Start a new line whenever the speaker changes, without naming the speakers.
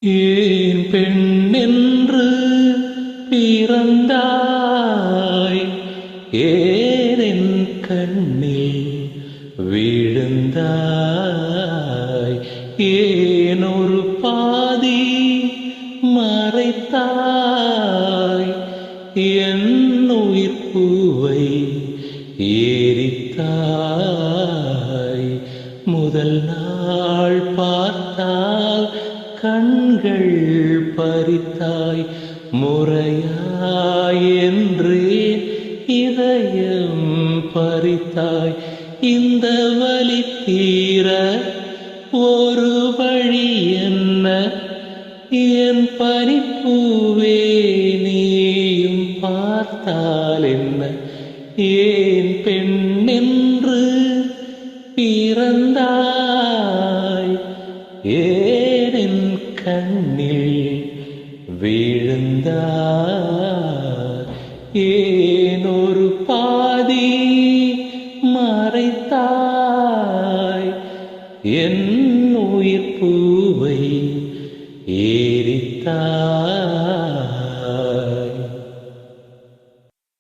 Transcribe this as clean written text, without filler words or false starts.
ஏன் பெண்ணென்று பிறந்தாய், ஏன் கண்ணில் விழுந்தாய், ஏன் ஒரு பாதி மறைத்தாய், என் உயிர் பூவை ஏறித்தாய். முதல் நாள் பார்த்தால் கண்கள் பறித்தாய், முறையாய் என்றே இதயம் பறித்தாய். இந்த வலி தீர ஒரு வழி என்ன, என் பனிப்பூவே நீயும் பார்த்தால் என்ன. ஏன் பெண்ணென்று பிறந்தாய், ஏன் கண்ணில் விழுந்தாய், ஏன் ஒரு பாதி மறைத்தாய், என் உயிர் பூவை ஏறித்தாய்.